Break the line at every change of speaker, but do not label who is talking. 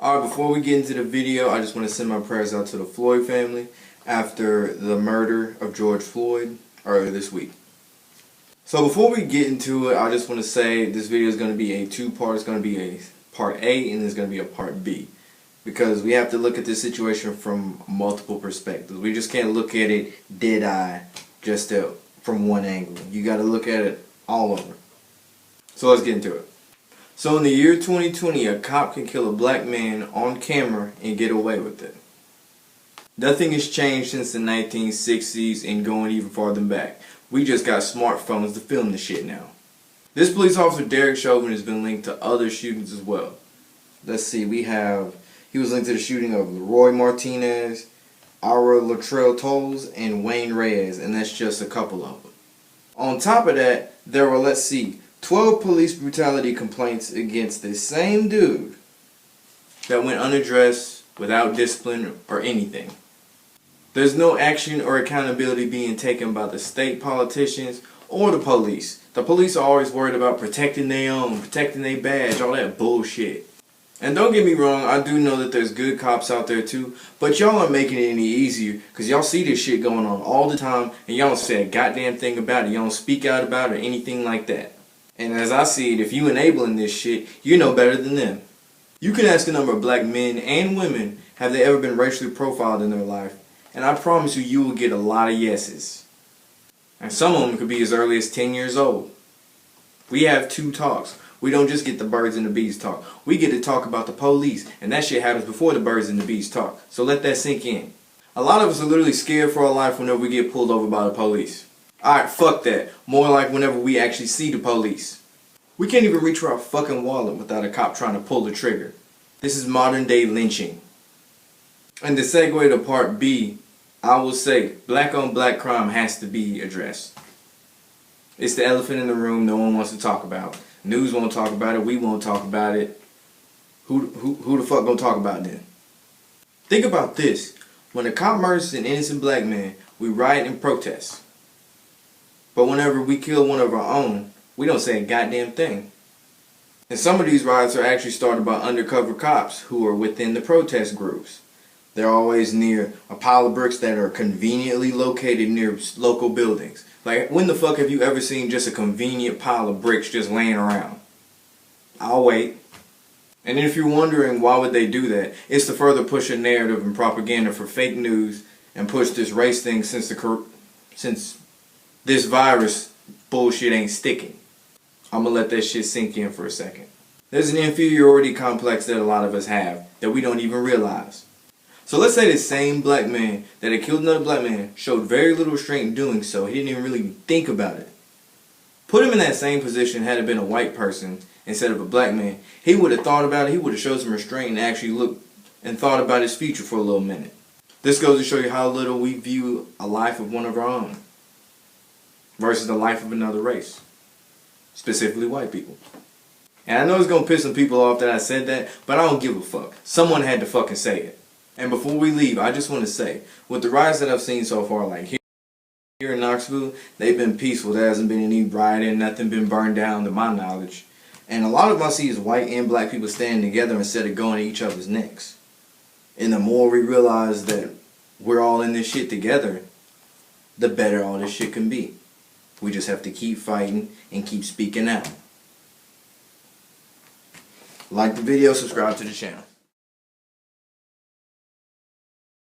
Alright, before we get into the video, I just want to send my prayers out to the Floyd family after the murder of George Floyd earlier this week. So before we get into it, I just want to say this video is going to be a two-part. It's going to be a part A and there's going to be a part B. Because we have to look at this situation from multiple perspectives. We just can't look at it dead-eye just from one angle. You got to look at it all over. So let's get into it. So in the year 2020, a cop can kill a black man on camera and get away with it. Nothing has changed since the 1960s and going even farther back. We just got smartphones to film the shit now. This police officer, Derek Chauvin, has been linked to other shootings as well. Let's see, he was linked to the shooting of Leroy Martinez, Ira Latrell Tolles, and Wayne Reyes, and that's just a couple of them. On top of that, there were, 12 police brutality complaints against this same dude that went unaddressed, without discipline or anything. There's no action or accountability being taken by the state politicians or the police. The police are always worried about protecting their own, protecting their badge, all that bullshit. And don't get me wrong, I do know that there's good cops out there too, but y'all aren't making it any easier because y'all see this shit going on all the time and y'all don't say a goddamn thing about it. Y'all don't speak out about it or anything like that. And as I see it, if you enabling this shit, you know better than them. You can ask a number of black men and women, have they ever been racially profiled in their life? And I promise you, you will get a lot of yeses. And some of them could be as early as 10 years old. We have two talks. We don't just get the birds and the bees talk. We get to talk about the police. And that shit happens before the birds and the bees talk. So let that sink in. A lot of us are literally scared for our life whenever we get pulled over by the police. Alright, fuck that. More like whenever we actually see the police. We can't even reach for our fucking wallet without a cop trying to pull the trigger. This is modern day lynching. And to segue to part B, I will say black on black crime has to be addressed. It's the elephant in the room no one wants to talk about. News won't talk about it, we won't talk about it. Who the fuck gonna talk about it then? Think about this. When a cop murders an innocent black man, we riot and protest. But whenever we kill one of our own, we don't say a goddamn thing. And some of these riots are actually started by undercover cops who are within the protest groups. They're always near a pile of bricks that are conveniently located near local buildings. Like, when the fuck have you ever seen just a convenient pile of bricks just laying around? I'll wait. And if you're wondering why would they do that, it's to further push a narrative and propaganda for fake news and push this race thing since this virus bullshit ain't sticking. I'm gonna let that shit sink in for a second. There's an inferiority complex that a lot of us have that we don't even realize. So let's say this same black man that had killed another black man showed very little restraint in doing so. He didn't even really think about it. Put him in that same position had it been a white person instead of a black man. He would have thought about it. He would have showed some restraint and actually looked and thought about his future for a little minute. This goes to show you how little we view a life of one of our own versus the life of another race, specifically white people. And I know it's going to piss some people off that I said that, but I don't give a fuck. Someone had to fucking say it. And before we leave, I just want to say, with the riots that I've seen so far, like here in Knoxville, they've been peaceful. There hasn't been any rioting, nothing been burned down to my knowledge. And a lot of them I see is white and black people standing together instead of going at each other's necks. And the more we realize that we're all in this shit together, the better all this shit can be. We just have to keep fighting and keep speaking out. Like the video, subscribe to the channel.